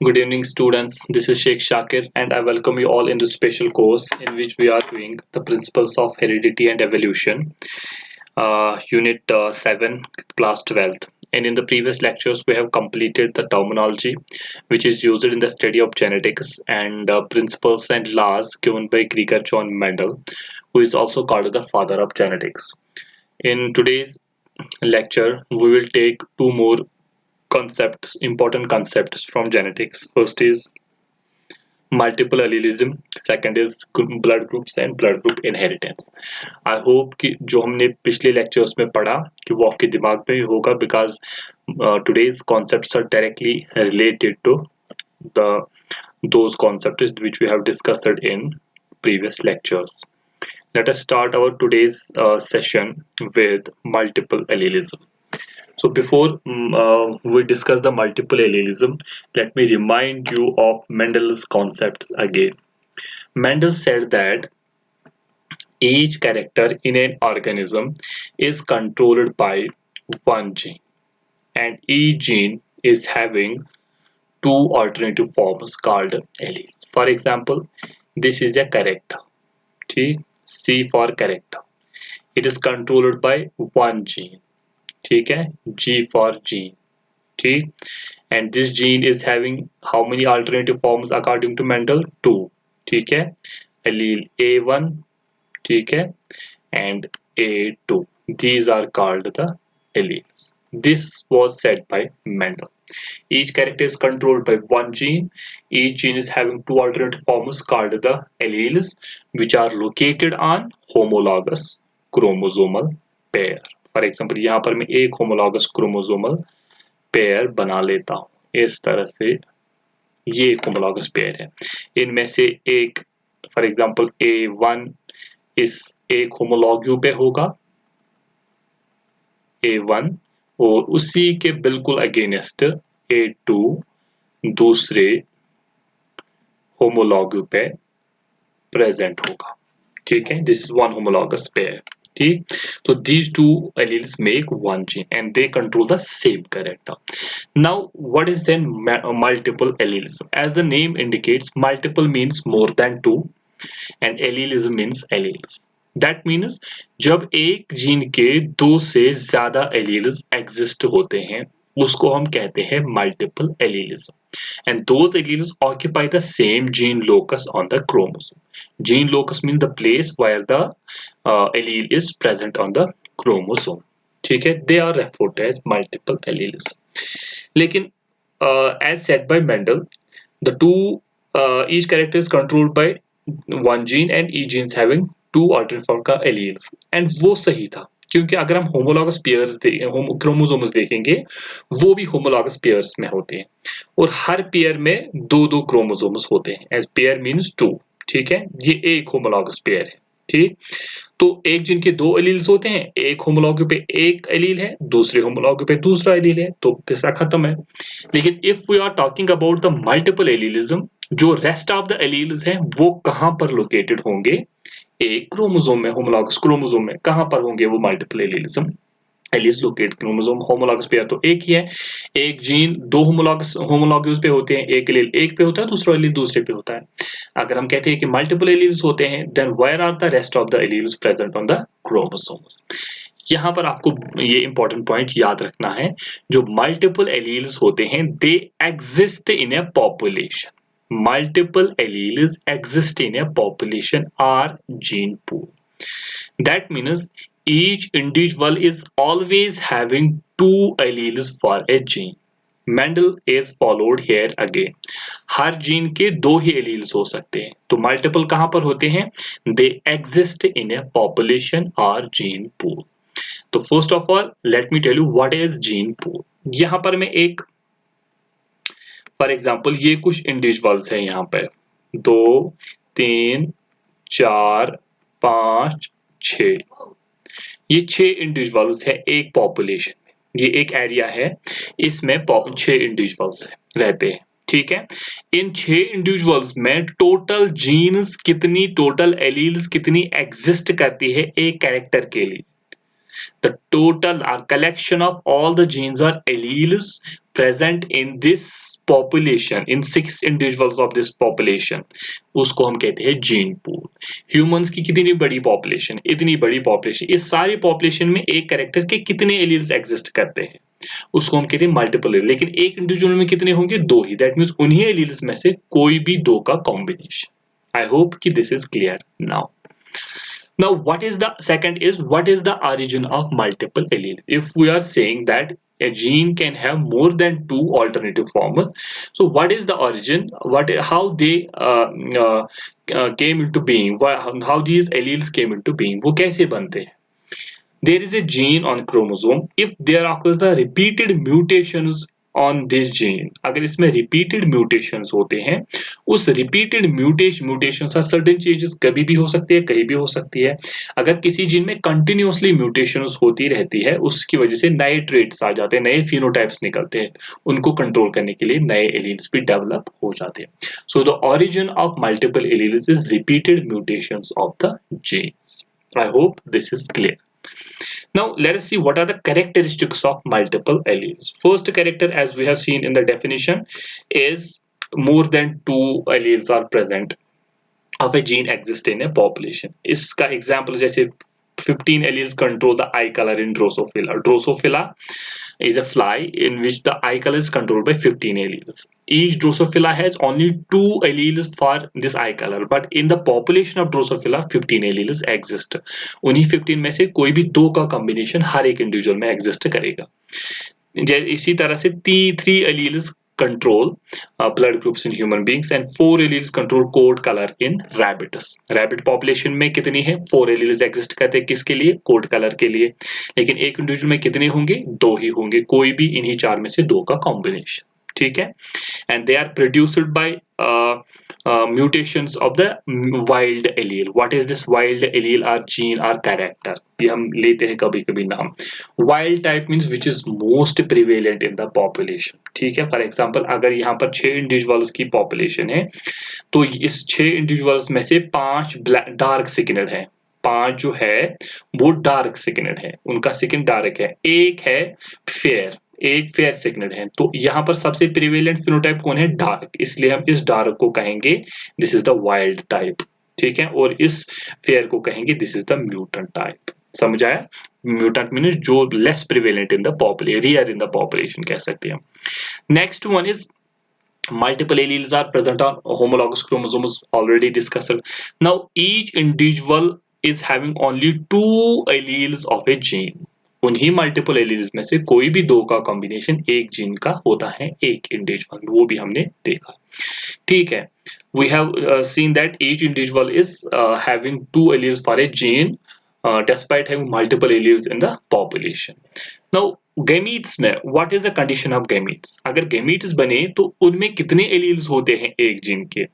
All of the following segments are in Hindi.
Good evening, students. This is Sheikh Shakir, and I welcome you all in this special course in which we are doing the principles of heredity and evolution, Unit 7, Class 12th. And in the previous lectures, we have completed the terminology which is used in the study of genetics and principles and laws given by Gregor John Mendel, who is also called the father of genetics. In today's lecture, we will take two more concepts, important concepts from genetics. First is multiple allelism, second is blood groups and blood group inheritance. I hope कि जो हमने पिछले लेक्चर्स में पढ़ा कि वो आपके दिमाग में होगा because today's concepts are directly related to the those concepts which we have discussed in previous lectures. Let us start our today's session with multiple allelism. So before we discuss the multiple allelism, let me remind you of Mendel's concepts again. Mendel said that each character in an organism is controlled by one gene, and each gene is having two alternative forms called alleles. For example, this is a character. C for character. It is controlled by one gene. ठीक है, G for gene. ठीक, and this gene is having how many alternative forms according to Mendel? 2. ठीक है, allele A1, ठीक है, and A2. These are called the alleles. This was said by Mendel. Each character is controlled by one gene. Each gene is having two alternative forms called the alleles, which are located on homologous chromosomal pair. For example यहाँ पर मैं एक होमोलॉगस क्रोमोसोमल पेयर बना लेता हूँ इस तरह से। ये एक होमोलॉगस पेयर है, इनमें से एक फॉर एग्जाम्पल A1 इस एक होमोलॉग्यू पे होगा A1, और उसी के बिल्कुल अगेंस्ट A2 दूसरे होमोलॉग्यू पे प्रेजेंट होगा। ठीक है, this is one homologous pair. ठीक, so these two alleles make one gene and they control the same character. Now what is then multiple allelism? As the name indicates, multiple means more than two and allelism means alleles. That means जब एक जीन के दो से ज्यादा alleles exist होते हैं उसको हम कहते हैं multiple allelism. And those alleles occupy the same gene locus on the chromosome. Gene locus means the place where the allele is present on the chromosome. ठीक है, they are referred as multiple alleles. लेकिन as said by Mendel, the two each character is controlled by one gene and each gene is having two alternate form का alleles. And वो सही था क्योंकि अगर हम होमोलॉगस पेयर्स क्रोमोसोम्स देखेंगे वो भी होमोलॉगस पेयर्स में होते हैं और हर पेयर में दो दो क्रोमोसोम्स होते हैं. As pair means two. ठीक है, ये एक होमोलॉगस पेयर है. ठीक, तो एक जीन के दो एलील्स होते हैं, एक होमोलॉग्यू पे एक एलील है, दूसरे होमोलॉग्यू पे दूसरा एलील है, तो किस्सा खत्म है. लेकिन if we are talking about the multiple allelism, जो रेस्ट ऑफ द एलील्स हैं वो कहां पर लोकेटेड होंगे? एक क्रोमोसोम में, होमोलॉगस क्रोमोसोम में. कहां पर होंगे वो multiple एलीलिज्म? Alleles locate chromosome. Homologous pair तो एक ही है. एक जीन दो होमोलॉग्यूज पे होते हैं, एक एलील एक पे होता है, दूसरा एलील दूसरे पे होता है. अगर हम कहते हैं कि मल्टीपल एलील्स होते हैं, then where are the rest of the alleles present on the chromosomes? यहाँ पर आपको ये इंपॉर्टेंट पॉइंट याद रखना है. जो मल्टीपल एलील्स होते हैं they exist in a population. multiple alleles exist in a population or gene pool. That means each individual is always having two alleles for a gene. Mendel is followed here again. Her gene के दो ही एलील्स हो सकते हैं. तो मल्टीपल कहां पर होते हैं? They exist in a population और जीन पूल. तो first of all let me tell you what is gene pool. यहां पर मैं एक फॉर एग्जाम्पल ये कुछ इंडिविजुअल्स है, यहाँ पे 2 3 4 5 6, ये 6 इंडिविजुअल्स है एक पॉपुलेशन में. ये एक एरिया है, इसमें 6 इंडिविजुअल्स रहते हैं. ठीक है, इन 6 इंडिविजुअल्स में टोटल जीन्स कितनी, टोटल एलील्स कितनी एग्जिस्ट करती है एक कैरेक्टर के लिए? The total or collection of all the genes or alleles present in this population, in 6 individuals of this population, उसको हम कहते हैं जीन पूल. ह्यूमंस की कितनी बड़ी पॉपुलेशन, इतनी बड़ी पॉपुलेशन, इस सारी पॉपुलेशन में एक कैरेक्टर के कितने एलील्स एग्जिस्ट करते हैं, उसको हम कहते हैं मल्टीपल एलील. लेकिन एक इंडिविजुअल में कितने होंगे, दो ही. दैट मीन्स उन्हीं एलील्स में से कोई भी दो का कॉम्बिनेशन. आई होप कि this is clear now. Now, what is the second is what is the origin of multiple allele? If we are saying that a gene can have more than two alternative forms, so what is the origin? How they came into being? How these alleles came into being? वो कैसे बनते हैं? There is a gene on chromosome. If there occurs the repeated mutations on this gene, अगर इसमें repeated mutations होते हैं, उस repeated mutations are certain changes कभी भी हो सकती है, कहीं भी हो सकती है. अगर किसी जीन में continuously mutations होती रहती है, उसकी वजह से नए traits आ जाते हैं, नए phenotypes निकलते हैं, उनको control करने के लिए नए alleles भी develop हो जाते हैं. So the origin of multiple alleles is repeated mutations of the genes. I hope this is clear. Now let us see what are the characteristics of multiple alleles. First character, as we have seen in the definition, is more than two alleles are present of a gene exist in a population. इसका example जैसे 15 alleles control the eye color in Drosophila. Drosophila is a fly in which the eye color is controlled by 15 alleles. Each Drosophila has only 2 alleles for this eye color, but in the population of Drosophila 15 alleles exist. उन्हीं 15 में से कोई भी दो का combination हर एक individual में exist करेगा. इसी तरह से 3 alleles control blood groups in human beings and 4 alleles control coat color in rabbits. Rabbit population में कितनी है, 4 alleles exist करते हैं किसके लिए, कोट कलर के लिए. लेकिन एक इंडिविजुअल में कितने होंगे, दो ही होंगे, कोई भी इन्हीं 4 में से दो का कॉम्बिनेशन. ठीक है. And they are produced by mutations of the wild allele. What is this wild allele or gene or character? ये हम लेते हैं कभी कभी नाम. Wild type means which is most prevalent in the population. ठीक है. For example, अगर यहाँ पर 6 individuals की population है, तो इस 6 individuals में से 5 dark skinned है, 5 जो है वो डार्क सिग्नल है, उनका स्किन डार्क है, एक है फेयर, एक फेयर सिग्नल है. तो यहाँ पर सबसे प्रिवेलेंट फिनोटाइप कौन है, डार्क, इसलिए हम इस डार्क को कहेंगे this is the wild type. ठीक है. और इस फेयर को कहेंगे this is the mutant type. समझ आया. म्यूटेंट मीन्स जो less prevalent in the population, rear in the population कह सकते हैं. Next one is multiple alleles are present on homologous chromosomes, already discussed. Now each individual is having only 2 alleles of a gene. उन्हीं मल्टीपल एलील्स में से कोई भी दो का कॉम्बिनेशन एक जीन का होता है एक इंडिविजुअल, वो भी हमने देखा. ठीक है. We have seen that each individual is having 2 alleles for a gene despite having multiple alleles in the population. Now gametes में what is the condition of gametes? अगर gametes बने तो उनमें कितने alleles होते हैं एक जीन के.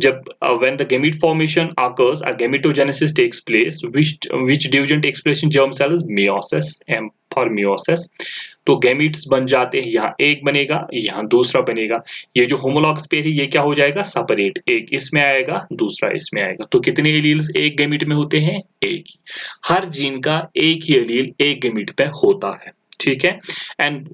जब when the gamete formation occurs, a gametogenesis takes place, which division takes place in germ cell is meiosis. M for meiosis. तो gametes बन जाते हैं, यहाँ एक बनेगा, यहाँ दूसरा बनेगा. ये जो homologous pair है ये क्या हो जाएगा, separate. एक इसमें आएगा, दूसरा इसमें आएगा. तो कितने एलील्स एक गैमीट में होते हैं, एक ही. हर जीन का एक ही एलील एक गैमीट पे होता है. ठीक है. एंड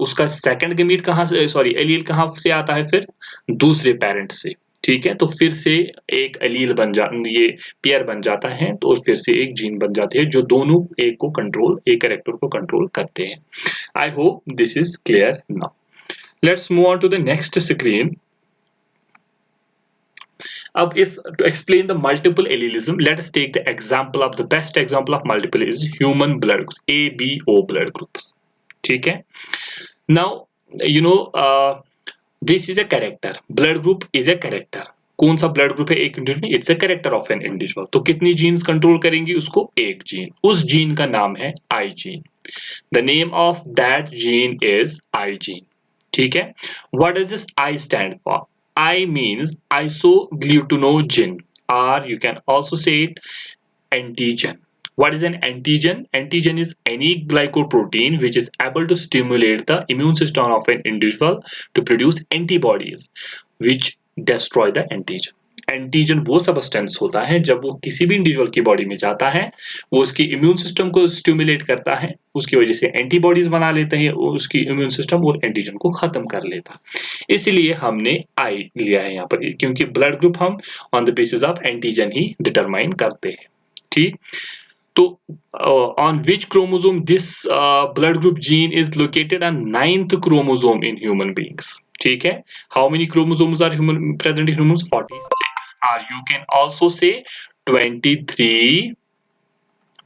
उसका सेकंड गैमीट कहाँ से, सॉरी एलील कहाँ से आता है, फिर दूसरे पेरेंट से. ठीक है. तो फिर से एक एलील बन ये पेयर बन जाता है, तो फिर से एक जीन बन जाती है जो दोनों एक को कंट्रोल, एक कैरेक्टर को कंट्रोल करते हैं. I hope this is clear now. Let's move on to the next screen. अब इस to explain the multiple allelism, let us take the example of the best example of multiple is human blood groups, A, B, O blood groups. ठीक है. Now you know this is a character. Blood group is a character. कौन सा ब्लड ग्रुप है एक इंडिविजुअल में, it's a character of an individual. तो कितनी जीन्स कंट्रोल करेंगी उसको, एक जीन. उस जीन का नाम है आई gene. The name of that gene is I gene. ठीक है. What does this I stand for? I means isoglutinogen, or you can also say it antigen. What is an antigen? Antigen is any glycoprotein which is able to stimulate the immune system of an individual to produce antibodies which destroy the antigen. Antigen वो सबस्टेंस होता है जब वो किसी भी इंडिविजुअल की बॉडी में जाता है, वो उसकी इम्यून सिस्टम को स्टिमुलेट करता है, उसकी वजह से एंटीबॉडीज बना लेते हैं, उसकी इम्यून सिस्टम और एंटीजन को खत्म कर लेता है। इसीलिए हमने आई लिया है यहाँ पर, क्योंकि ब्लड ग्रुप हम on the basis of antigen he determine करते हैं। ठीक, तो on which chromosome this blood group gene is located on 9th chromosome in human beings. ठीक है, how many chromosomes are present in humans? 46, or you can also say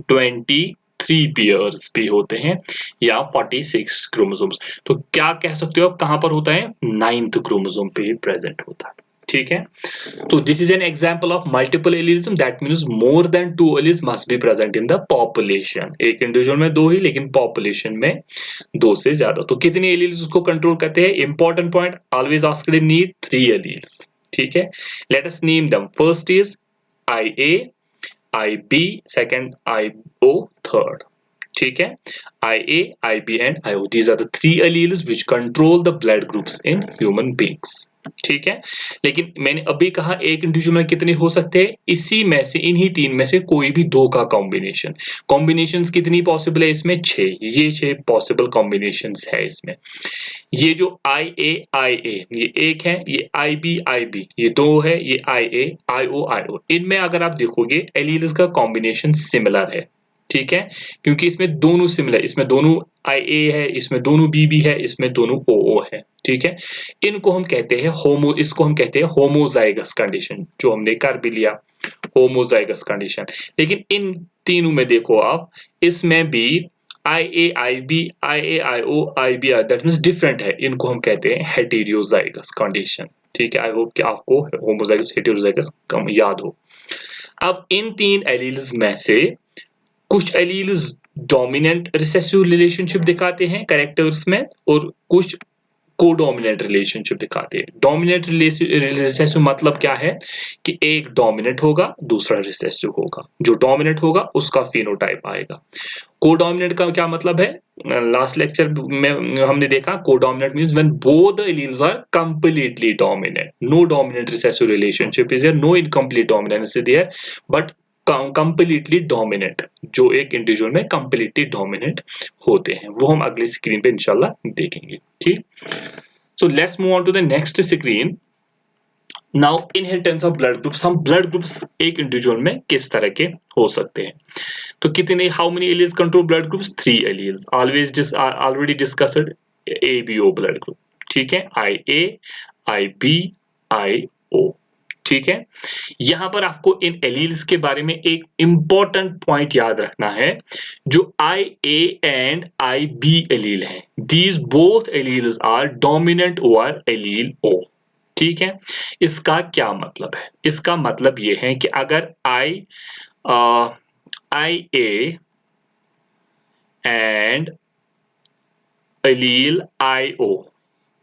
23 pairs भी होते हैं, या 46 क्रोमोसोम्स। तो क्या कह सकते हो आप, कहां पर होता है? 9th क्रोमोसोम पे प्रेजेंट होता है। ठीक है, तो this is an example of multiple एलीलिज्म, that means more than 2 alleles must be present in the population. एक इंडिविजुअल में 2 ही, लेकिन पॉपुलेशन में 2 से ज्यादा। तो कितने एलील्स उसको कंट्रोल करते हैं? Important point, always asked in NEET, 3 alleles. ठीक है, let us name them. First is IA, IB, second IO, third. ठीक है, IA, IB and IO. These are the 3 alleles which control the blood groups in human beings. ठीक है, लेकिन मैंने अभी कहा एक इंडिविजुअल में कितने हो सकते हैं? इसी में से, इन्हीं 3 में से कोई भी 2 का कॉम्बिनेशन। कॉम्बिनेशंस कितनी पॉसिबल है इसमें? 6। ये 6 पॉसिबल कॉम्बिनेशंस है इसमें। ये जो IA, IA ये एक है, ये IB, IB ये 2 है, ये IA, IO, IO। इनमें अगर आप देखोगे एलील्स का कॉम्बिनेशन सिमिलर है। ठीक है, क्योंकि इसमें दोनों सिमिलर, इसमें दोनों IA है, इसमें दोनों BB है, इसमें दोनों OO है। ठीक है, इनको हम कहते हैं इसको हम कहते हैं होमोजाइगस कंडीशन, जो हमने कर भी लिया, होमोजाइगस कंडीशन। लेकिन इन तीनों में देखो आप, इसमें भी IA, IB, IA, IO, IB that means different है, इनको हम कहते हैं हेटेरोजाइगस कंडीशन। ठीक है, आई होप कि आपको होमोजाइगस हेटेरोजाइगस कम याद हो। अब इन 3 एलील्स में से कुछ एलील्स डोमिनेंट रिसेसिव रिलेशनशिप दिखाते हैं कैरेक्टर्स में, और कुछ कोडोमिनेंट रिलेशनशिप दिखाते हैं। डोमिनेंट रिसेसिव मतलब क्या है कि एक डोमिनेंट होगा, दूसरा रिसेसिव होगा। जो डोमिनेंट होगा उसका फिनोटाइप आएगा। कोडोमिनेंट का क्या मतलब है? लास्ट लेक्चर में हमने देखा, codominant means when both the alleles are completely dominant. No dominant recessive relationship is there, no incomplete dominance is there, but completely dominant, जो एक इंडिविजुअल में कंप्लीटली डोमिनेंट होते हैं, वो हम अगली स्क्रीन पे इंशाल्लाह देखेंगे। ठीक, so let's move on to the next screen. Now inheritance of blood groups. हम ब्लड ग्रुप्स एक इंडिविजुअल में किस तरह के हो सकते हैं? तो कितने, how many alleles control blood groups? 3 alleles, always already discussed ABO blood group. ठीक है, IA, IB, IO। ठीक है, यहां पर आपको इन एलील्स के बारे में एक इंपॉर्टेंट पॉइंट याद रखना है। जो IA एंड IB एलील हैं, these both alleles are dominant over allele O। ठीक है, इसका क्या मतलब है? इसका मतलब ये है कि अगर IA एंड एलील IO,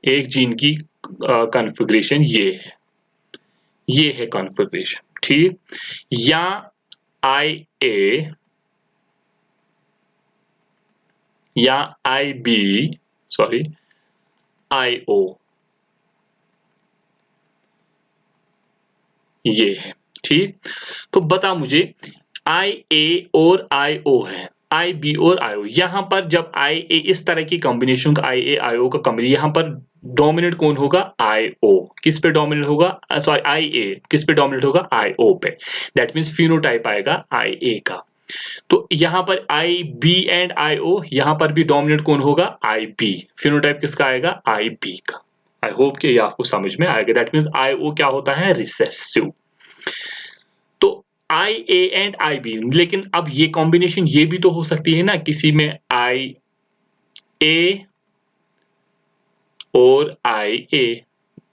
एक जीन की कॉन्फ़िगरेशन ये है कॉन्फ़िगरेशन। ठीक, या IA या IB, सॉरी IO, ये है। ठीक, तो बता मुझे, IA और IO है, IB और IO, यहां पर जब IA इस तरह की कॉम्बिनेशन का IA IO का कॉम्बिनेशन, यहां पर डोमिनेंट कौन होगा? IO। किस पे डोमिनेंट होगा? सॉरी IA किस पे डोमिनेंट होगा? IO पे। दैट मींस फिनोटाइप आएगा IA का। तो यहां पर IB एंड IO, यहां पर भी डोमिनेंट कौन होगा? IB। फिनोटाइप किसका आएगा? IB का। आई होप कि ये आपको समझ में आएगा। दैट मींस IO क्या होता है? रिसेसिव। तो IA एंड IB, लेकिन अब ये कॉम्बिनेशन ये भी तो हो सकती है ना, किसी में IA और IA,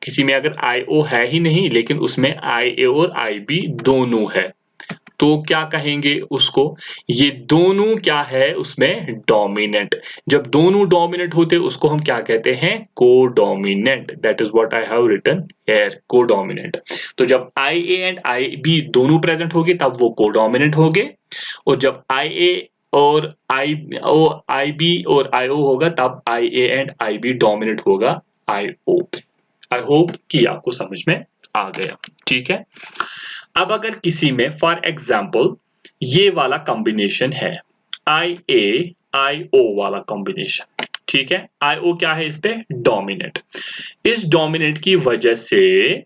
किसी में अगर IO है ही नहीं लेकिन उसमें IA और IB दोनों है, तो क्या कहेंगे उसको? ये दोनों क्या है उसमें? डोमिनेंट। जब दोनों डोमिनेंट होते उसको हम क्या कहते हैं? Codominant. That is what I have written here, codominant. तो जब IA एंड IB दोनों प्रेजेंट होंगे तब वो कोडोमिनेंट होंगे, और जब IA और IB और IO होगा तब IA एंड IB डोमिनेंट होगा IO पे। आई होप कि आपको समझ में आ गया। ठीक है, अब अगर किसी में फॉर एग्जाम्पल ये वाला कॉम्बिनेशन है IA IO वाला कॉम्बिनेशन, ठीक है, IO क्या है इस पे डोमिनेंट, इस डोमिनेंट की वजह से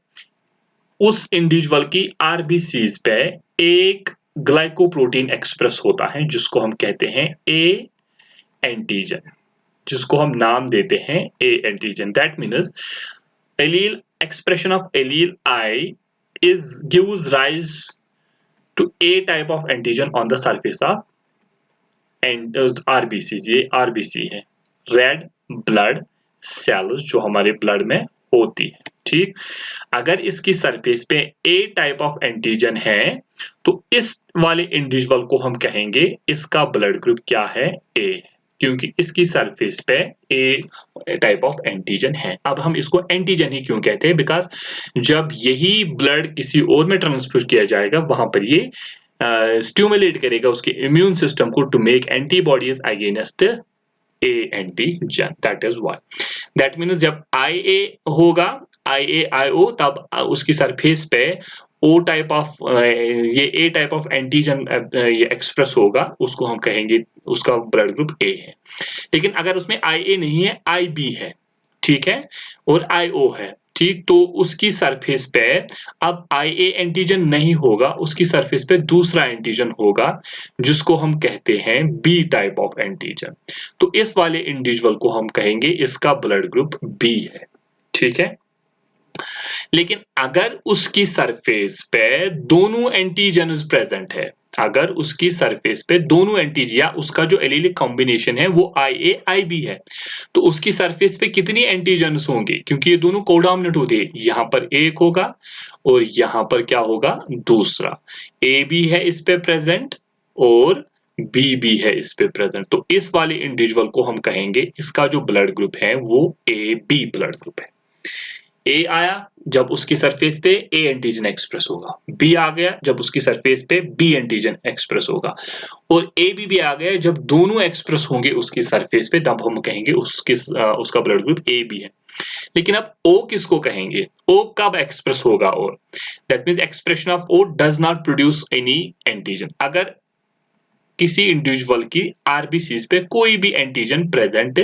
उस इंडिविजुअल की आरबीसीज पे एक ग्लाइकोप्रोटीन एक्सप्रेस होता है जिसको हम कहते हैं ए एंटीजन, जिसको हम नाम देते हैं ए antigen. That means allele expression of allele I is gives rise to A type of antigen on the surface of and RBCs, ये RBC है, रेड ब्लड सेल्स जो हमारे ब्लड में होती है। ठीक, अगर इसकी सरफेस पे ए टाइप ऑफ एंटीजन है तो इस वाले इंडिविजुअल को हम कहेंगे इसका ब्लड ग्रुप क्या है, ए, क्योंकि इसकी सरफेस पे ए टाइप ऑफ एंटीजन है। अब हम इसको एंटीजन ही क्यों कहते हैं, बिकॉज जब यही ब्लड किसी और में ट्रांसफ्यूज किया जाएगा वहां पर ये स्टिमुलेट करेगा उसके इम्यून सिस्टम को to make antibodies against a antigen. That is why, that means जब IA होगा IAIO तब उसकी सरफेस पे ओ टाइप ऑफ ये ए टाइप ऑफ एंटीजन ये एक्सप्रेस होगा, उसको हम कहेंगे उसका ब्लड ग्रुप ए है। लेकिन अगर उसमें IA नहीं है, IB है, ठीक है, और IO है, ठीक, तो उसकी सरफेस पे अब IA एंटीजन नहीं होगा, उसकी सरफेस पे दूसरा एंटीजन होगा जिसको हम कहते हैं B टाइप ऑफ एंटीजन। तो इस वाले इंडिविजुअल को हम कहेंगे इसका ब्लड ग्रुप B है। ठीक है, लेकिन अगर उसकी सरफेस पे दोनों एंटीजन प्रेजेंट है, अगर उसकी सरफेस पे दोनों एंटीजन या उसका जो एलीलिक कॉम्बिनेशन है वो IA IB है, तो उसकी सरफेस पे कितनी एंटीजन्स होंगे, क्योंकि ये दोनों कोडोमिनेंट होते हैं, यहाँ पर एक होगा और यहाँ पर क्या होगा दूसरा, A भी है इस पे प्रेजेंट और B भी है इस पे प्रेजेंट। तो इस वाले इंडिविजुअल को हम कहेंगे इसका जो ब्लड ग्रुप है वो AB ब्लड ग्रुप है। ए आया जब उसकी सरफेस पे ए एंटीजन एक्सप्रेस होगा, बी आ गया जब उसकी सरफेस पे बी एंटीजन एक्सप्रेस होगा, और ए भी आ गया जब दोनों एक्सप्रेस होंगे उसकी सरफेस पे, तब हम कहेंगे उसका ब्लड ग्रुप ए बी है। लेकिन अब ओ किसको कहेंगे, ओ कब एक्सप्रेस होगा, और that means expression of O does not produce any antigen. अगर किसी इंडिविजुअल की आरबीसीज पे कोई भी एंटीजन प्रेजेंट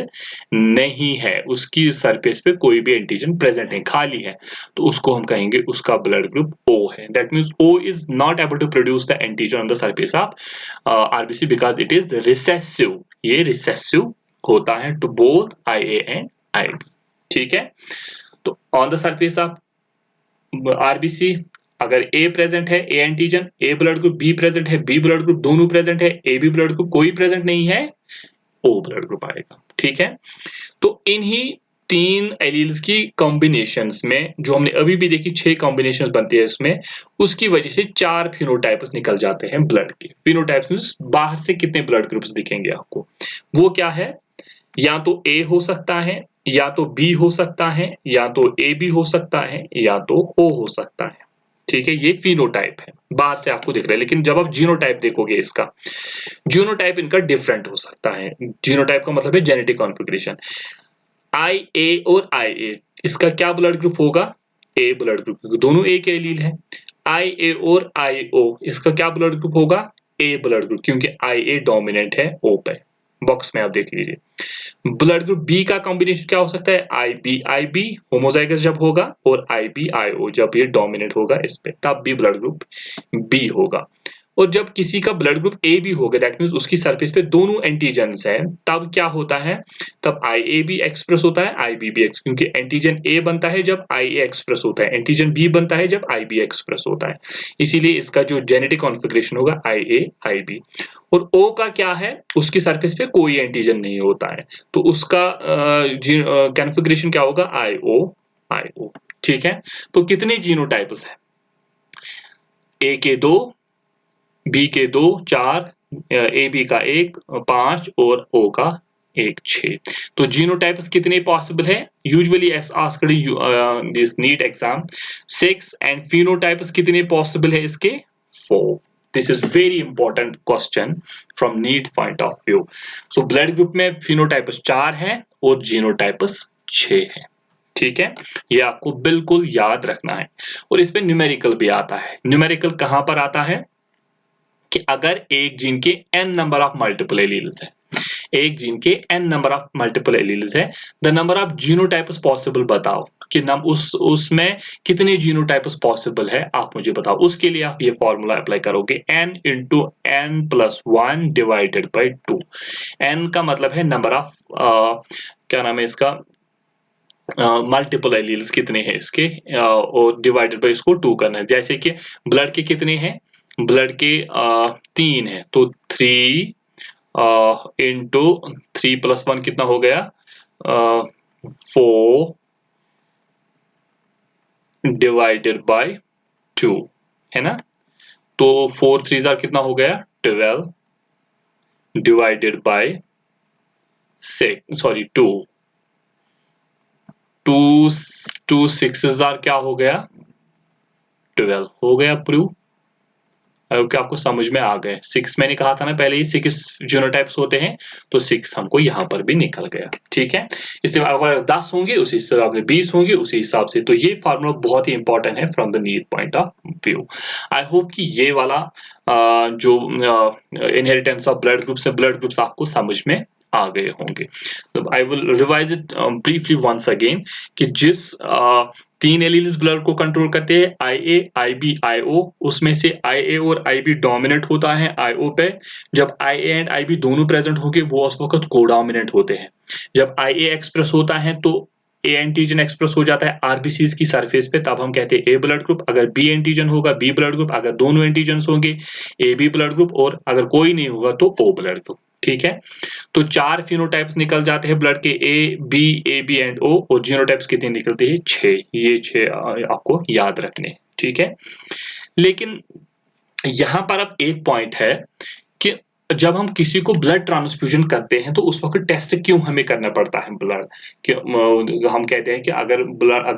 नहीं है, उसकी सरफेस पे कोई भी एंटीजन प्रेजेंट है, खाली है, तो उसको हम कहेंगे उसका ब्लड ग्रुप O है। That means O is not able to produce the antigen on the surface of RBC because it is recessive, ये रिसेसिव होता है to both IA and IB। ठीक है, तो on the surface of RBC अगर A प्रेजेंट है, A antigen, A blood group, B present है, B ब्लड ग्रुप, दोनों प्रेजेंट है, AB ब्लड ग्रुप, कोई प्रेजेंट नहीं है, O ब्लड ग्रुप आएगा। ठीक है, तो इन्हीं तीन एलील्स की कॉम्बिनेशंस में जो हमने अभी भी देखी 6 कॉम्बिनेशंस बनती है इसमें, उसकी वजह से 4 फिनोटाइप्स निकल जाते हैं ब्लड के। फिनोटाइप्स मींस बाहर से कितने ब्लड ग्रुप्स दिखेंगे आपको, वो क्या है, या तो A हो सकता है, या तो B हो सकता है, या तो AB हो सकता है, या तो O हो सकता है। ठीक है, ये फिनोटाइप है, बाहर से आपको दिख रहा है, लेकिन जब आप जीनोटाइप देखोगे इसका, जीनोटाइप इनका डिफरेंट हो सकता है। जीनोटाइप का मतलब है जेनेटिक कॉन्फ़िगरेशन। IA और IA इसका क्या ब्लड ग्रुप होगा, A ब्लड ग्रुप, क्योंकि दोनों A के एलील है। IA और IO इसका क्या ब्लड ग्रुप होगा, A ब्लड ग्रुप, क्योंकि IA डोमिनेंट है O पे। बॉक्स में आप देख लीजिए। ब्लड ग्रुप बी का कॉम्बिनेशन क्या हो सकता है, IB IB होमोजाइगस जब होगा, और IB IO जब ये डोमिनेंट होगा इस पे, तब भी ब्लड ग्रुप बी होगा। और जब किसी का ब्लड ग्रुप ए भी होगा, दैट मीन्स उसकी सरफेस पे दोनों एंटीजन्स हैं, तब क्या होता है, तब IA भी एक्सप्रेस होता है, IB भी एक्सप्रेस, क्योंकि एंटीजन ए बनता है जब IA एक्सप्रेस होता है, एंटीजन बी बनता है जब IB एक्सप्रेस होता है। इसीलिए इसका जो जेनेटिक कॉन्फ़िगरेशन होगा IA IB। और O का क्या है, उसकी सरफेस पे कोई एंटीजन नहीं होता है, तो उसका कॉन्फ़िगरेशन क्या होगा, IO। ठीक है, तो कितने जीनोटाइप्स हैं, A के 2, B के 2, 4, AB का 1, 5 और O का 1, 6। तो जीनोटाइप्स कितने पॉसिबल है, usually asked in this NEET exam 6, and phenotypes कितने पॉसिबल है इसके, 4। This is very important question from NEET point of view. So blood group में फिनोटाइप्स 4 हैं और जीनोटाइप्स 6 हैं। ठीक है, ये आपको बिल्कुल याद रखना है। और इस पे न्यूमेरिकल भी आता है। न्यूमेरिकल कहाँ पर आता है कि अगर एक जीन के n number of multiple alleles है, एक जीन के n number of multiple alleles है, the number of genotypes possible बताओ कि नम उसमें कितने जीनोटाइप्स पॉसिबल है, आप मुझे बताओ। उसके लिए आप ये फॉर्मूला अप्लाई करोगे, n into n plus 1 divided by 2। n का मतलब है नंबर ऑफ क्या नाम है इसका, मल्टीपल एलील्स कितने हैं इसके, और डिवाइडेड बाई इसको 2 करना है। जैसे कि ब्लड के कितने हैं, ब्लड के 3 है, तो 3 इंटू 3 प्लस 1 कितना हो गया, 4 डिवाइडेड बाई 2, है ना। तो 4 3 जार कितना हो गया, 12 डिवाइडेड बाई 6, सॉरी 2, 2 6 जार क्या हो गया, 12 हो गया प्रूव। कि आपको समझ में आ गए। 6 मैंने कहा था ना पहले ही 6 जीनोटाइप्स होते हैं, तो 6 हमको यहाँ पर भी निकल गया। ठीक है, इससे अगर 10 होंगे उसी हिसाब से, 20 होंगे उसी हिसाब से। तो ये फार्मूला बहुत ही इंपॉर्टेंट है from the NEET point of view. I hope कि ये वाला जो इनहेरिटेंस ऑफ ब्लड ग्रुप्स है, ब्लड ग्रुप्स आपको समझ में आ गए होंगे। I will revise it briefly once again कि जिस 3 एलील्स ब्लड को कंट्रोल करते हैं, IA, IB, IO, उसमें से IA और IB डोमिनेंट होता है IO पे। जब IA एंड IB दोनों प्रेजेंट होंगे वो उस वक्त कोडोमिनेंट होते हैं। जब IA एक्सप्रेस होता है तो A एंटीजन एक्सप्रेस हो जाता है RBCs की सरफेस पे, तब हम कहते हैं A ब्लड ग्रुप। अगर B एंटीजन होगा B ब्लड ग्रुप, अगर दोनों एंटीजन होंगे AB ब्लड ग्रुप, और अगर कोई नहीं होगा तो O ब्लड ग्रुप। ठीक है, तो 4 फिनोटाइप्स निकल जाते हैं ब्लड के, A B A B and O, और जीनोटाइप्स कितने निकलते हैं, 6। ये 6 आपको याद रखने। ठीक है, लेकिन यहां पर अब एक पॉइंट है कि जब हम किसी को ब्लड ट्रांसफ्यूजन करते हैं तो उस वक्त टेस्ट क्यों हमें करना पड़ता है ब्लड कि हम कहते हैं कि अगर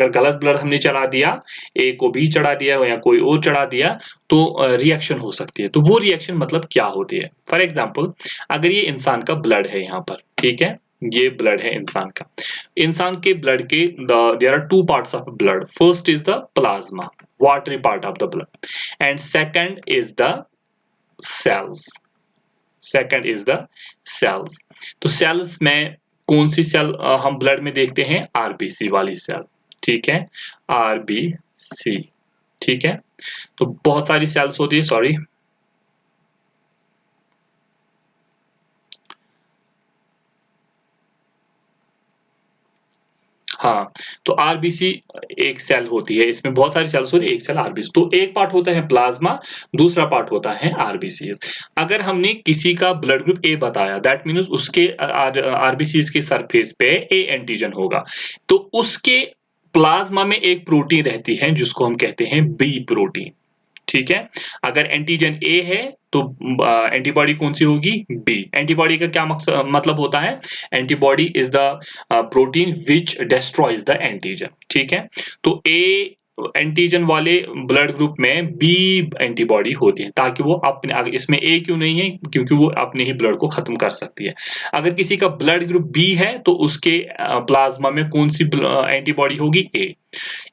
गलत ब्लड हमने चढ़ा दिया, ए को बी चढ़ा दिया या कोई और चढ़ा दिया, तो रिएक्शन हो सकती है। तो वो रिएक्शन मतलब क्या होती है। फॉर एग्जाम्पल, अगर ये इंसान का ब्लड है यहाँ पर, ठीक है, ये ब्लड है इंसान का। इंसान के ब्लड के there are 2 parts of blood. First is the plasma, watery part of the blood, and second is the cells. Second is the cells. तो सेल्स में कौन सी सेल हम ब्लड में देखते हैं, आरबीसी वाली सेल। ठीक है, आरबीसी। ठीक है, तो बहुत सारी सेल्स होती है, सॉरी, हाँ, तो आरबीसी एक सेल होती है, इसमें बहुत सारी सेल्स होती है, एक सेल आरबीसी। तो एक पार्ट होता है प्लाज्मा, दूसरा पार्ट होता है आरबीसी। अगर हमने किसी का ब्लड ग्रुप ए बताया, दैट मीन्स उसके आरबीसी के सरफेस पे ए एंटीजन होगा, तो उसके प्लाज्मा में एक प्रोटीन रहती है जिसको हम कहते हैं बी प्रोटीन। ठीक है, अगर एंटीजन ए है तो एंटीबॉडी कौन सी होगी, बी। एंटीबॉडी का क्या मतलब होता है, antibody is the protein which destroys the antigen. ठीक है, तो ए एंटीजन वाले ब्लड ग्रुप में बी एंटीबॉडी होती है, ताकि वो अपने, इसमें ए क्यों नहीं है, क्योंकि वो अपने ही ब्लड को खत्म कर सकती है। अगर किसी का ब्लड ग्रुप बी है तो उसके प्लाज्मा में कौन सी एंटीबॉडी होगी,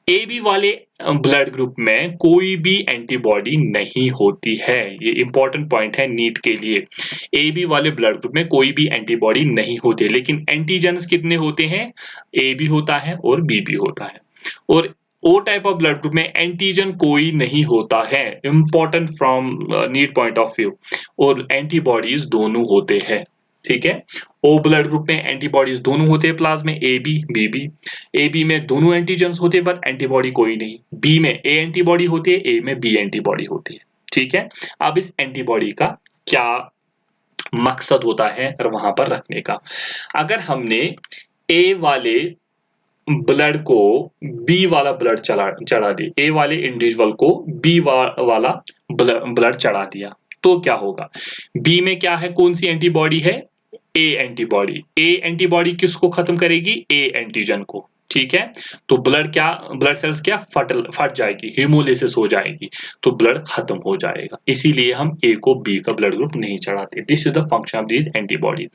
ए बी वाले ब्लड ग्रुप में कोई भी एंटीबॉडी नहीं होती है। ये इंपॉर्टेंट पॉइंट है नीट के लिए। ए बी वाले ब्लड ग्रुप में कोई भी एंटीबॉडी नहीं होती, लेकिन एंटीजन्स कितने होते हैं, ए भी होता है और बी भी होता है। और O type of blood group में एंटीजन कोई नहीं होता है, important from NEET point of view, और एंटीबॉडीज दोनों होते हैं। ठीक है, ओ ब्लड ग्रुप में एंटीबॉडीज दोनों होते हैं, प्लाज्मा में A B B B. A B में दोनों एंटीजन्स होते हैं बट एंटीबॉडी कोई नहीं। बी में ए एंटीबॉडी होती है, ए में बी एंटीबॉडी होती है। ठीक है, अब इस एंटीबॉडी का क्या मकसद होता है और वहां पर रखने का। अगर हमने ए वाले ब्लड को बी वाला ब्लड चढ़ा दी, ए वाले इंडिविजुअल को बी वाला ब्लड चढ़ा दिया, तो क्या होगा, बी में क्या है, कौन सी एंटीबॉडी है, ए एंटीबॉडी। ए एंटीबॉडी किसको खत्म करेगी, ए एंटीजन को। ठीक है। तो ब्लड सेल्स क्या फट जाएगी, हीमोलिसिस हो जाएगी, तो ब्लड खत्म हो जाएगा। इसीलिए हम ए को बी का ब्लड ग्रुप नहीं चढ़ाते। This is the function of these antibodies.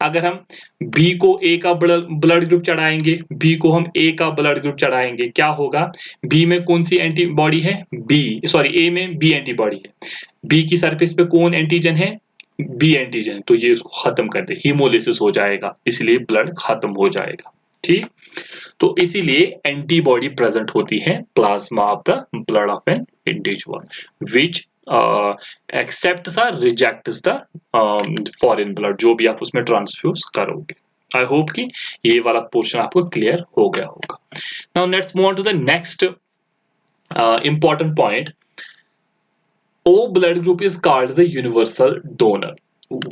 अगर हम बी को ए का ब्लड ग्रुप चढ़ाएंगे, बी को हम ए का ब्लड ग्रुप चढ़ाएंगे, क्या होगा? बी में कौन सी एंटीबॉडी है? ए में बी एंटीबॉडी है। बी की सरफेस पे कौन एंटीजन है? B antigen. तो ये उसको खत्म कर दे, हीमोलिसिस हो जाएगा, इसलिए ब्लड खत्म हो जाएगा। ठीक। तो इसीलिए एंटीबॉडी प्रेजेंट होती है plasma of the blood of an individual which accepts और रिजेक्ट्स द फॉरेन ब्लड, जो भी आप उसमें ट्रांसफ्यूज करोगे। आई होप कि ये वाला पोर्शन आपको क्लियर हो गया होगा। Now let's move on to the next important point. O blood group is called the universal donor.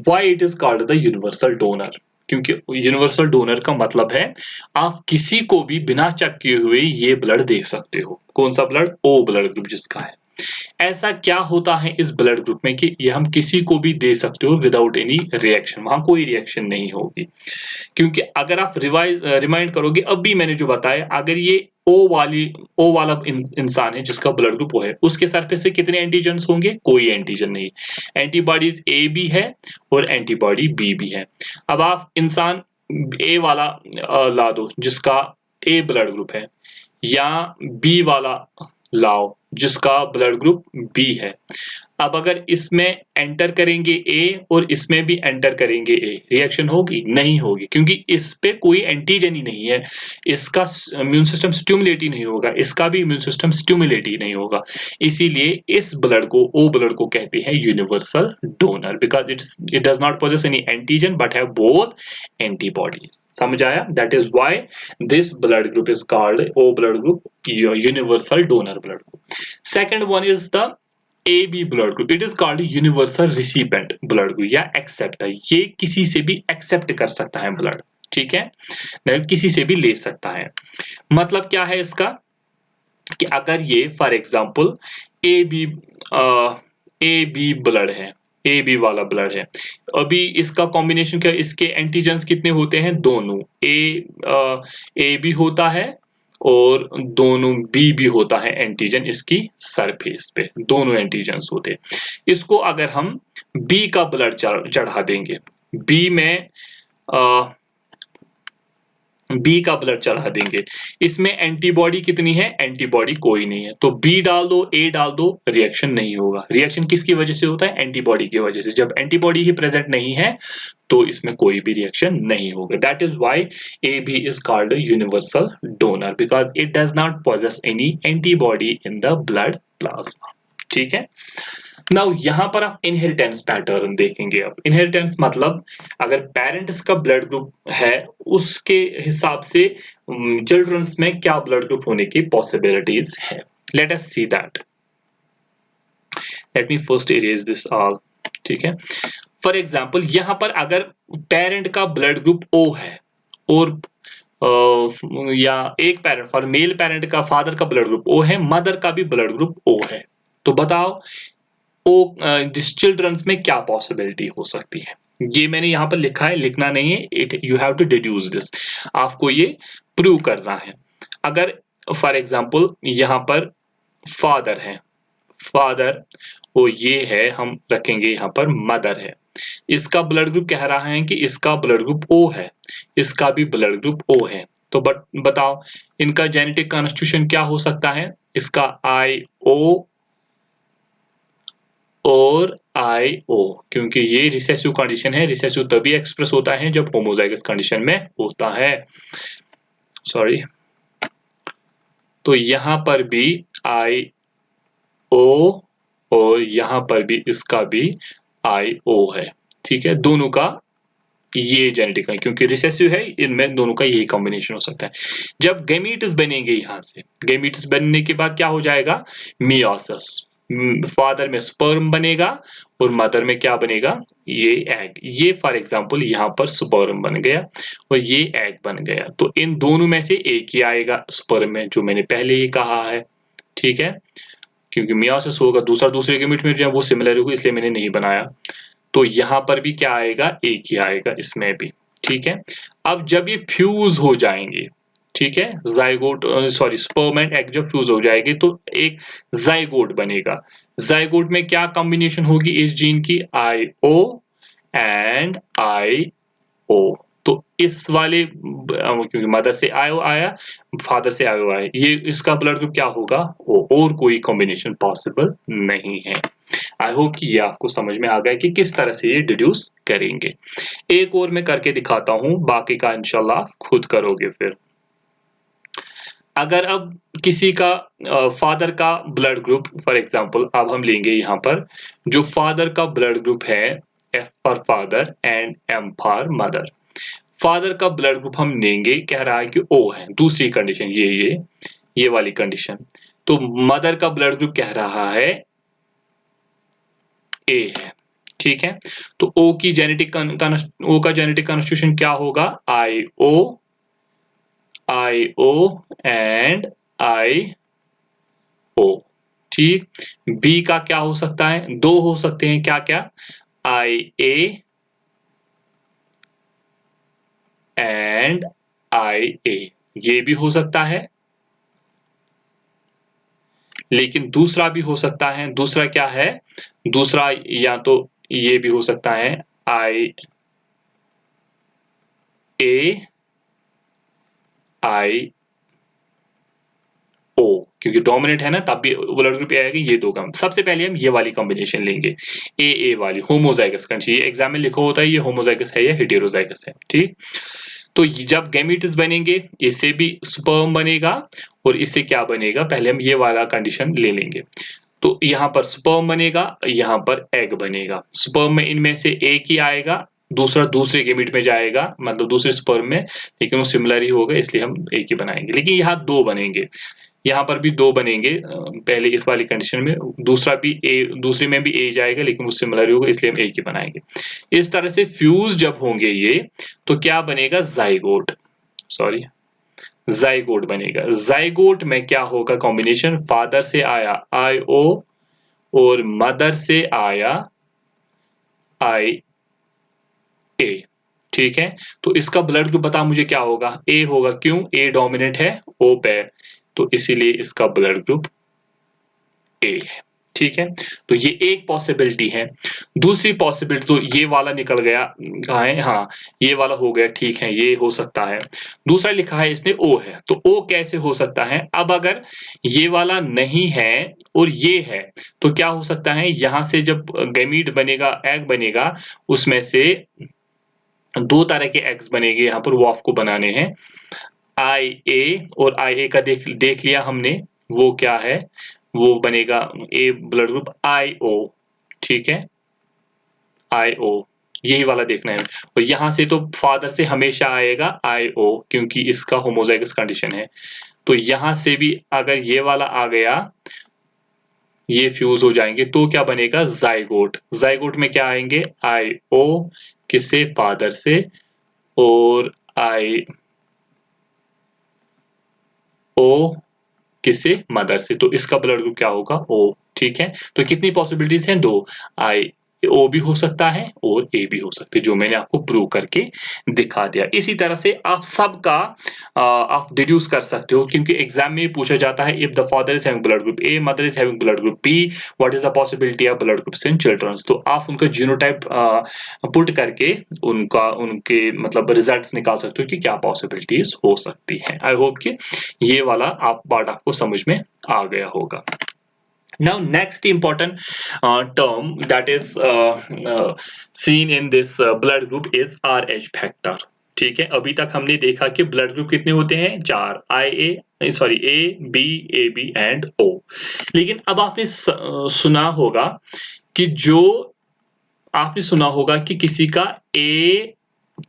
Why it is called the universal donor? क्योंकि यूनिवर्सल डोनर का मतलब है आप किसी को भी बिना चेक किए हुए ये ब्लड दे सकते हो। कौन सा ब्लड? ओ ब्लड ग्रुप जिसका है। ऐसा क्या होता है इस ब्लड ग्रुप में कि ये हम किसी को भी दे सकते हो विदाउट एनी रिएक्शन, वहां कोई रिएक्शन नहीं होगी। क्योंकि अगर आप रिमाइंड करोगे, अब भी मैंने जो बताया, अगर ये ओ वाला इंसान है जिसका ब्लड ग्रुप ओ है, उसके सरफेस पे कितने एंटीजन्स होंगे? कोई एंटीजन नहीं। एंटीबॉडीज ए भी है और एंटीबॉडी बी भी है। अब आप इंसान ए वाला ला दो जिसका ए ब्लड ग्रुप है, या बी वाला लाओ जिसका ब्लड ग्रुप बी है। अब अगर इसमें एंटर करेंगे ए और इसमें भी एंटर करेंगे ए, रिएक्शन होगी? नहीं होगी, क्योंकि इस पे कोई एंटीजन ही नहीं है। इसका इम्यून सिस्टम स्टिमुलेट ही नहीं होगा, इसका भी इम्यून सिस्टम स्टिमुलेट ही नहीं होगा। इसीलिए इस ब्लड को, ओ ब्लड को कहते हैं universal donor, because it does not possess any antigen but have both antibodies. समझ आया? That is why this blood group is called O blood group, universal donor blood group. Second one is the AB blood group. It is called universal recipient blood group या एक्सेप्टर। ये किसी से भी एक्सेप्ट कर सकता है ब्लड, ठीक है, किसी से भी ले सकता है। मतलब क्या है इसका कि अगर ये for example A B blood है, ए बी वाला ब्लड है, अभी इसका कॉम्बिनेशन क्या, इसके एंटीजन्स कितने होते हैं? दोनों ए बी होता है और दोनों बी भी होता है एंटीजन इसकी सरफेस पे, दोनों एंटीजन्स होते हैं। इसको अगर हम बी का ब्लड चढ़ा देंगे, बी में बी का ब्लड चढ़ा देंगे, इसमें एंटीबॉडी कितनी है? एंटीबॉडी कोई नहीं है। तो बी डाल दो, ए डाल दो, रिएक्शन नहीं होगा। रिएक्शन किसकी वजह से होता है? एंटीबॉडी की वजह से। जब एंटीबॉडी ही प्रेजेंट नहीं है तो इसमें कोई भी रिएक्शन नहीं होगा। That is why A B is called a universal donor, because it does not possess any antibody in the blood plasma. ठीक है। नाउ यहाँ पर आप इनहेरिटेंस पैटर्न देखेंगे। अब इनहेरिटेंस मतलब अगर पेरेंट्स का ब्लड ग्रुप है उसके हिसाब से चिल्ड्रंस में क्या ब्लड ग्रुप होने की पॉसिबिलिटीज है। Let us see that. Let me first erase this all. ठीक है। फॉर एग्जाम्पल यहाँ पर अगर पेरेंट का ब्लड ग्रुप ओ है और या एक पेरेंट, फॉर मेल पेरेंट का, फादर का ब्लड ग्रुप ओ है, मदर का भी ब्लड ग्रुप ओ है, तो बताओ दिस चिल्ड्रंस में क्या पॉसिबिलिटी हो सकती है। ये मैंने यहाँ पर लिखा है, लिखना नहीं है, it you have to deduce this, आपको ये प्रूव करना है। अगर फॉर एग्जांपल यहाँ पर फादर है, फादर वो ये है, हम रखेंगे यहाँ पर मदर है, इसका ब्लड ग्रुप कह रहा है कि इसका ब्लड ग्रुप ओ है, इसका भी ब्लड ग्रुप ओ है, तो बताओ इनका जेनेटिक कॉन्स्टिट्यूशन क्या हो सकता है? इसका IO और IO, क्योंकि ये रिसेसिव कंडीशन है। रिसेसिव तभी एक्सप्रेस होता है जब होमोजाइगस कंडीशन में होता है। सॉरी, तो यहाँ पर भी IO और यहाँ पर भी इसका भी IO है। ठीक है, दोनों का ये जेनेटिक है, क्योंकि रिसेसिव है, इनमें दोनों का यही कॉम्बिनेशन हो सकता है। जब गैमीट्स बनेंगे, यहाँ से गैमीट्स बनने के बाद क्या हो जाएगा? मियोसिस। फादर में स्पर्म बनेगा और मदर में क्या बनेगा? ये एग। ये फॉर एग्जांपल यहाँ पर स्पर्म बन गया और ये एग बन गया, तो इन दोनों में से एक ही आएगा स्पर्म में, जो मैंने पहले ही कहा है। ठीक है, क्योंकि मियोसिस होगा, दूसरे गैमीट में जो है वो सिमिलर होगा, इसलिए मैंने नहीं बनाया। तो यहाँ पर भी क्या आएगा? एक ही आएगा इसमें भी। ठीक है, अब जब ये फ्यूज हो जाएंगे, ठीक है, zygote sorry sperm and egg जब फ्यूज हो जाएंगे तो एक जाइगोट बनेगा। जाइगोट में क्या कॉम्बिनेशन होगी इस जीन की, IO एंड IO। तो इस वाले क्योंकि मदर से आयो आया, फादर से आयो आया, ये इसका ब्लड ग्रुप क्या होगा, O। और कोई कॉम्बिनेशन पॉसिबल नहीं है। आई होप कि ये आपको समझ में आ गया कि किस तरह से ये डिड्यूस करेंगे। एक और मैं करके दिखाता हूं, बाकी का इंशाल्लाह आप खुद करोगे फिर। अगर अब किसी का फादर का ब्लड ग्रुप फॉर एग्जांपल अब हम लेंगे यहाँ पर, जो फादर का ब्लड ग्रुप है F for father and M for mother. Father का ब्लड ग्रुप हम लेंगे, कह रहा है कि O है, दूसरी कंडीशन ये वाली कंडीशन। तो मदर का ब्लड ग्रुप कह रहा है A है, ठीक है। तो O की O का जेनेटिक कॉन्स्टिट्यूशन क्या होगा, IO एंड IO, ठीक। बी का क्या हो सकता है, दो हो सकते हैं, क्या क्या, IA एंड IA, ये भी हो सकता है। लेकिन दूसरा भी हो सकता है, दूसरा क्या है, दूसरा या तो ये भी हो सकता है IA IO, क्योंकि डोमिनेंट है ना तब भी ब्लड ग्रुप आएगा, ये दो कम। सबसे पहले हम ये वाली कॉम्बिनेशन लेंगे, ए वाली होमोजाइगस कंडीशन। ये एग्जाम में लिखा होता है ये होमोजाइगस है या हेटेरोजाइगस है, ठीक। तो जब गैमीट्स बनेंगे, इससे भी स्पर्म बनेगा और इससे क्या बनेगा, पहले हम ये वाला कंडीशन ले लेंगे। तो यहाँ पर स्पर्म बनेगा, यहाँ पर एग बनेगा। स्पर्म में इनमें से एक ही आएगा, दूसरा दूसरे गैमीट में जाएगा, मतलब दूसरे स्पर्म में, लेकिन वो सिमिलर ही होगा इसलिए हम एक ही बनाएंगे। लेकिन यहाँ दो बनेंगे, यहाँ पर भी दो बनेंगे, पहले इस वाली कंडीशन में, दूसरा भी दूसरे में भी ए जाएगा लेकिन वो सिमिलर ही होगा इसलिए हम एक ही बनाएंगे। इस तरह से फ्यूज जब होंगे ये, तो क्या बनेगा, जाइगोट, सॉरी जाइगोट बनेगा। जाइगोट में क्या होगा कॉम्बिनेशन, फादर से आया IO और मदर से आया IA, ठीक है। तो इसका ब्लड ग्रुप बता मुझे क्या होगा, A होगा, क्यों, A डोमिनेंट है O पे, तो इसीलिए इसका ब्लड ग्रुप A है, ठीक है। तो ये एक पॉसिबिलिटी है। दूसरी पॉसिबिलिटी, तो ये वाला निकल गया, कहाँ है, हाँ ये वाला हो गया, ठीक है, ये हो सकता है। दूसरा लिखा है इसने O है, तो O कैसे हो सकता है, अब अगर ये वाला नहीं है और ये है, तो क्या हो सकता है, यहाँ से जब गैमीट बनेगा, एग बनेगा, उसमें से दो तरह के एग्स बनेंगे, यहाँ पर वो आपको बनाने हैं। IA और IA का देख देख लिया हमने, वो क्या है, वो बनेगा A ब्लड ग्रुप IO, ठीक है, IO, यही वाला देखना है। और यहाँ से तो फादर से हमेशा आएगा IO, क्योंकि इसका होमोजाइगस कंडीशन है। तो यहाँ से भी अगर ये वाला आ गया, ये फ्यूज हो जाएंगे, तो क्या बनेगा, जाइगोट। जाइगोट में क्या आएंगे, IO किससे, फादर से, और IO किससे, मदर से। तो इसका ब्लड ग्रुप क्या होगा, O, ठीक है। तो कितनी पॉसिबिलिटीज हैं, दो, आई O भी हो सकता है और A भी हो सकते हैं, जो मैंने आपको प्रूव करके दिखा दिया। इसी तरह से आप सबका आप डिड्यूस कर सकते हो, क्योंकि एग्जाम में पूछा जाता है, if the father is having blood group A, mother is having blood group B, what is the possibility of blood groups in childrens. तो आप उनका जीनोटाइप पुट करके उनके मतलब रिजल्ट्स निकाल सकते हो कि क्या पॉसिबिलिटीज हो सकती हैं। आई होप कि ये वाला पार्ट आपको समझ में आ गया होगा। Now next important term that is seen in this blood group is RH factor, ठीक है। अभी तक हमने देखा कि ब्लड ग्रुप कितने होते हैं, चार, A B AB and O। लेकिन अब आपने सुना होगा कि जो आपने सुना होगा कि किसी का A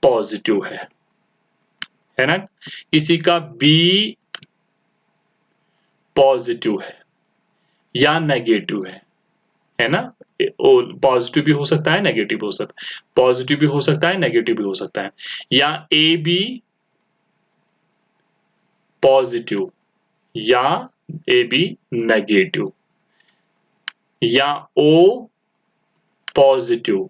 पॉजिटिव है ना, किसी का B पॉजिटिव है या नेगेटिव है ना। पॉजिटिव भी हो सकता है, नेगेटिव भी हो सकता है, पॉजिटिव भी हो सकता है, नेगेटिव भी हो सकता है, या ए बी पॉजिटिव या ए बी नेगेटिव, या ओ पॉजिटिव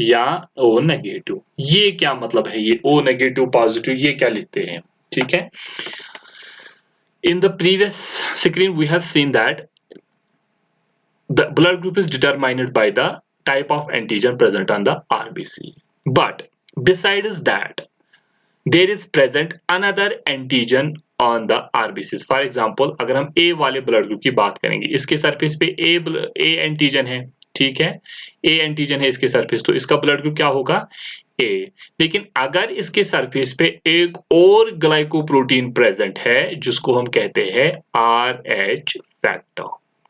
या ओ नेगेटिव। ये क्या मतलब है, ये ओ नेगेटिव पॉजिटिव ये क्या लिखते हैं, ठीक है। In the previous screen we have seen that the blood group is determined by the type of antigen present on the RBC. But besides that, there is present another antigen on the RBCs. For example, अगर हम A वाले ब्लड ग्रुप की बात करेंगे, इसके सरफेस पे A एंटीजन है, ठीक है, A एंटीजन है इसके सरफेस, तो इसका ब्लड ग्रुप क्या होगा, A। लेकिन अगर इसके सरफेस पे एक और ग्लाइकोप्रोटीन प्रेजेंट है जिसको हम कहते हैं RH फैक्टर,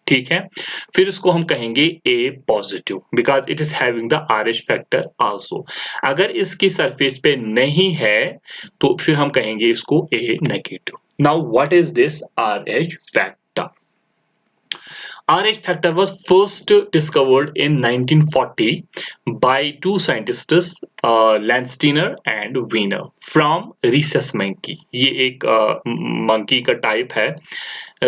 ठीक है, फिर इसको हम कहेंगे A positive because it is having the RH factor also. अगर इसकी सरफेस पे नहीं है तो फिर हम कहेंगे इसको A negative. Now what is this RH factor? RH factor was first discovered in 1940 by two scientists, Landsteiner and Wiener from rhesus monkey। ये एक मंकी का टाइप है,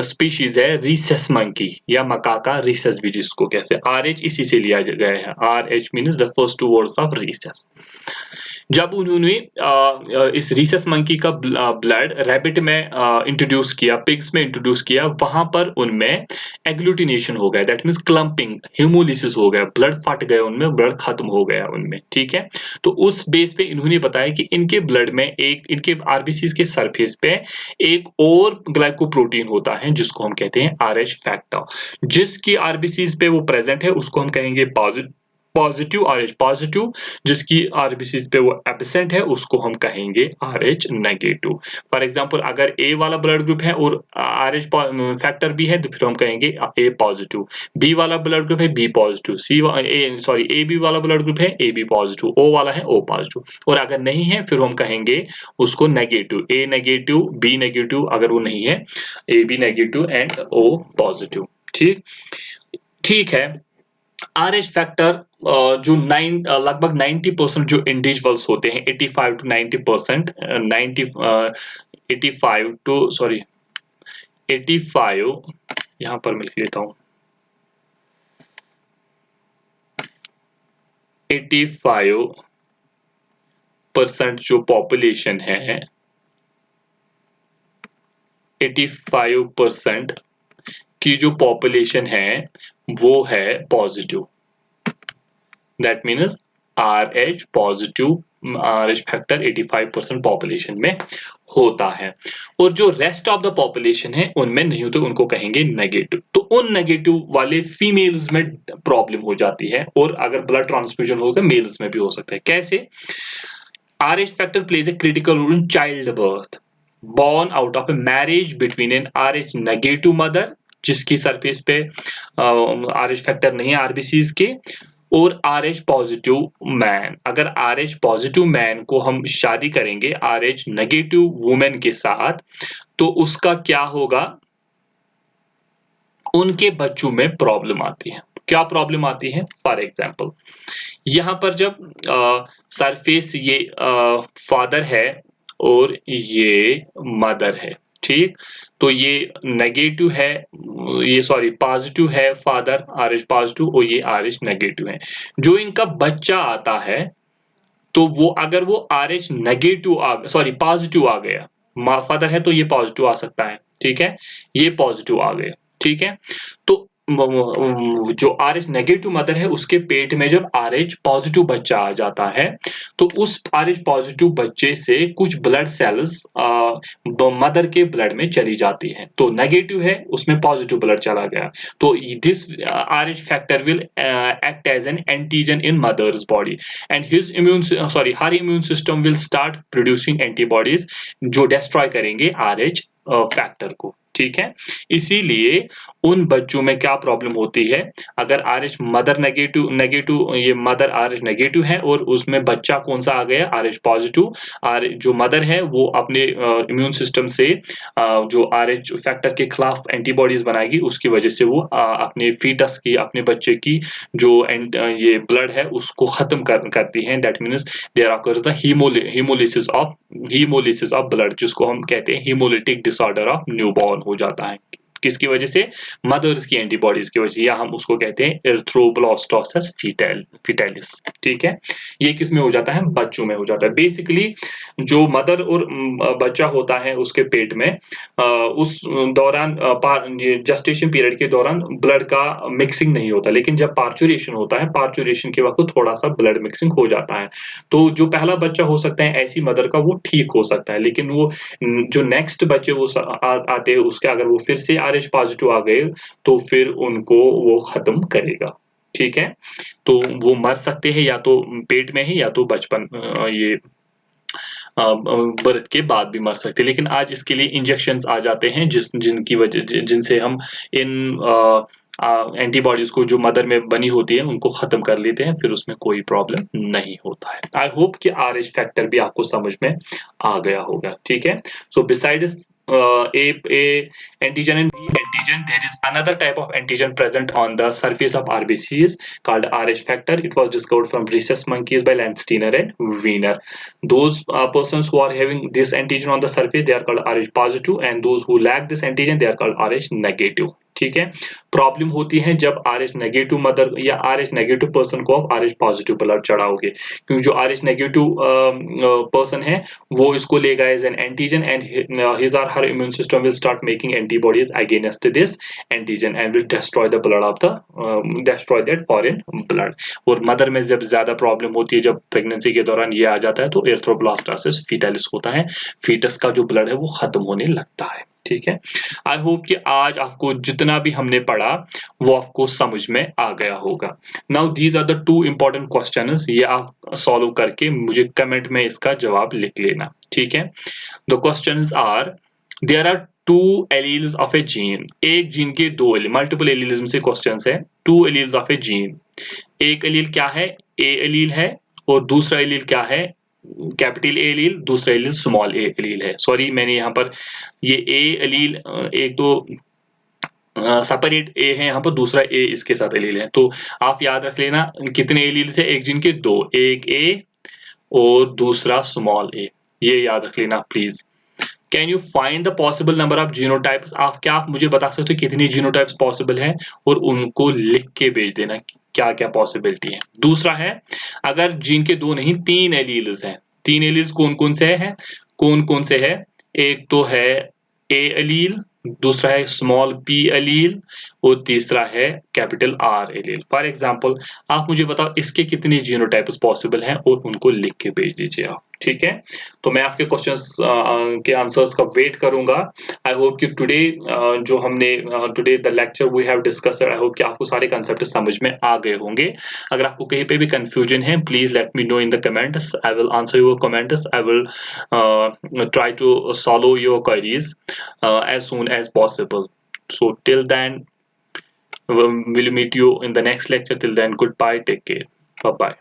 स्पीशीज है rhesus monkey या मकाका rhesus भी जिसको कहते हैं। RH इसी से लिया गया है, RH means the first two words of rhesus। जब उन्होंने इस rhesus monkey का ब्लड रैबिट में इंट्रोड्यूस किया, पिग्स में इंट्रोड्यूस किया, वहां पर उनमें एग्लूटिनेशन हो गया, दैट मीन्स क्लम्पिंग, ह्यूमोलिसिस हो गया, ब्लड फट गया उनमें, ब्लड खत्म हो गया उनमें, ठीक है। तो उस बेस पे इन्होंने बताया कि इनके ब्लड में एक, इनके आरबीसीज के सरफेस पे एक और ग्लाइकोप्रोटीन होता है जिसको हम कहते हैं RH फैक्टर। जिसकी आरबीसीज पे वो प्रेजेंट है उसको हम कहेंगे पॉजिटिव RH पॉजिटिव, जिसकी आरबीसीज पे वो एब्सेंट है उसको हम कहेंगे RH नेगेटिव। फॉर एग्जांपल अगर A वाला ब्लड ग्रुप है और RH फैक्टर भी है तो फिर हम कहेंगे A पॉजिटिव, B वाला ब्लड ग्रुप है B पॉजिटिव, AB वाला ब्लड ग्रुप है AB पॉजिटिव, O वाला है O पॉजिटिव। और अगर नहीं है फिर हम कहेंगे उसको negative, A negative, B negative, अगर वो नहीं है AB negative and O positive, ठीक है। RH फैक्टर जो लगभग 90% जो इंडिविजुअल्स होते हैं, 85 to 90%, 85 यहाँ पर मैं लिख लेता हूँ, 85% जो पॉपुलेशन है, 85% की जो पॉपुलेशन है वो है positive, that means RH positive, RH factor 85% population में होता है। और जो रेस्ट ऑफ द पॉपुलेशन है उनमें नहीं होते, उनको कहेंगे नेगेटिव। तो उन नेगेटिव वाले फीमेल्स में प्रॉब्लम हो जाती है, और अगर ब्लड ट्रांसफ्यूजन होगा मेल्स में भी हो सकता है। कैसे? RH factor plays a critical role in childbirth born out of a marriage between an RH negative mother जिसकी सरफेस पे RH फैक्टर नहीं है आरबीसीज के, और RH पॉजिटिव मैन। अगर RH पॉजिटिव मैन को हम शादी करेंगे RH नेगेटिव वुमेन के साथ तो उसका क्या होगा, उनके बच्चों में प्रॉब्लम आती है। क्या प्रॉब्लम आती है? फॉर एग्जाम्पल यहाँ पर जब सरफेस ये फादर है और ये मदर है, ठीक, तो ये नेगेटिव है, ये सॉरी पॉजिटिव है फादर RH पॉजिटिव और ये RH नेगेटिव है। जो इनका बच्चा आता है तो वो अगर वो RH नेगेटिव सॉरी पॉजिटिव आ गया, फादर है तो ये पॉजिटिव आ सकता है, ठीक है, ये पॉजिटिव आ गया, ठीक है। तो जो RH नेगेटिव मदर है उसके पेट में जब RH पॉजिटिव बच्चा आ जाता है तो उस RH पॉजिटिव बच्चे से कुछ ब्लड सेल्स मदर के ब्लड में चली जाती है, तो नेगेटिव है उसमें पॉजिटिव ब्लड चला गया, तो this RH factor will act as an antigen in mother's body and her immune system will start producing antibodies जो डिस्ट्रॉय करेंगे RH फैक्टर को, ठीक है। इसीलिए उन बच्चों में क्या प्रॉब्लम होती है, अगर RH मदर नेगेटिव ये मदर RH नेगेटिव है और उसमें बच्चा कौन सा आ गया RH पॉजिटिव, जो मदर है वो अपने इम्यून सिस्टम से जो RH फैक्टर के खिलाफ एंटीबॉडीज बनाएगी, उसकी वजह से वो अपने फीटस की, अपने बच्चे की जो ये ब्लड है उसको खत्म करती है। That means there occurs the haemolysis of blood जिसको हम कहते हैं हीमोलिटिक डिसऑर्डर ऑफ न्यूबॉर्न हो जाता है, किसकी वजह से? मदर्स की एंटीबॉडीज की वजह से, या हम उसको कहते हैं एरिथ्रोब्लास्टोसिस फीटैलिस। ठीक है, ये किस में हो जाता है? बच्चों में हो जाता है। बेसिकली जो मदर और बच्चा होता है उसके पेट में, उस दौरान ये जेस्टेशन पीरियड के दौरान ब्लड का मिक्सिंग नहीं होता, लेकिन जब पार्चुरेशन होता है, पार्चुरेशन के वक्त थोड़ा सा ब्लड मिक्सिंग हो जाता है। तो जो पहला बच्चा हो सकता है ऐसी मदर का, वो ठीक हो सकता है, लेकिन वो जो नेक्स्ट बच्चे वो आते हैं उसके, अगर वो फिर से RH पॉजिटिव आ गए तो फिर उनको वो खत्म करेगा। ठीक है, तो वो मर सकते हैं या तो पेट में ही, या तो बचपन ये बर्थ के बाद भी मर सकते हैं। लेकिन आज इसके लिए इंजेक्शंस आ जाते हैं जिनकी वजह जिनसे हम इन एंटीबॉडीज को जो मदर में बनी होती है उनको खत्म कर लेते हैं, फिर उसमें कोई प्रॉब्लम नहीं होता है। आई होप कि RH फैक्टर भी आपको समझ में आ गया होगा। ठीक है, so besides A antigen and B antigen, there is another type of antigen present on the surface of RBCs called RH factor. It was discovered from rhesus monkeys by Landsteiner and Wiener. Those persons who are having this antigen on the surface, they are called RH positive, and those who lack this antigen, they are called RH negative. ठीक है, प्रॉब्लम होती है जब RH नेगेटिव मदर या RH नेगेटिव पर्सन को आप RH पॉजिटिव ब्लड चढ़ाओगे, क्योंकि जो RH नेगेटिव पर्सन है वो इसको लेगा as an antigen, and his or her immune system will start making antibodies against this antigen and will destroy the blood of the destroy that foreign blood. और मदर में जब ज्यादा प्रॉब्लम होती है, जब प्रेगनेंसी के दौरान ये आ जाता है, तो एरिथ्रोब्लास्टोसिस फीटैलिस होता है, फीटस का जो ब्लड है वो खत्म होने लगता है। ठीक है, आई होप कि आज आपको जितना भी हमने पढ़ा वो आपको समझ में आ गया होगा। Now these are the 2 important questions, ये आप सॉल्व करके मुझे कमेंट में इसका जवाब लिख लेना। ठीक है, the questions are, there are 2 alleles of a gene, एक जीन के 2 एलील, मल्टीपल एलीलिज्म से क्वेश्चंस है। 2 एलील्स ऑफ ए जीन, एक एलील क्या है? ए एलील है, और दूसरा एलील क्या है? कैपिटल ए एलील, दूसरा एलील स्मॉल ए एलील है। सॉरी, मैंने यहाँ पर ये ए एलील, एक तो सेपरेट ए है यहाँ पर, दूसरा ए इसके साथ एलील है, तो आप याद रख लेना कितने एलील से? एक जीन के 2, एक ए और दूसरा स्मॉल ए, ये याद रख लेना please. Can you find the possible number of genotypes? क्या आप मुझे बता सकते हो कितनी जीनोटाइप्स पॉसिबल है, और उनको लिख के भेज देना क्या क्या पॉसिबिलिटी है। दूसरा है, अगर जीन के 2 नहीं 3 एलील्स हैं, 3 एलील्स कौन कौन से हैं? कौन कौन से है? एक तो है ए एलील, दूसरा है स्मॉल पी एलील, और तीसरा है capital R allele. For example आप मुझे बताओ इसके कितने जीनोटाइप्स पॉसिबल हैं, और उनको लिख के भेज दीजिए आप। ठीक है, तो मैं आपके क्वेश्चंस के आंसर्स का वेट करूंगा। आई होप कि टुडे जो हमने today the lecture we have discussed, I hope कि आपको सारे कंसेप्ट समझ में आ गए होंगे। अगर आपको कहीं पे भी कंफ्यूजन है, please let me know in the comments, I will answer your comments, I will try to solve your queries as soon as possible. So till then, we'll meet you in the next lecture. Till then, goodbye, take care, bye bye.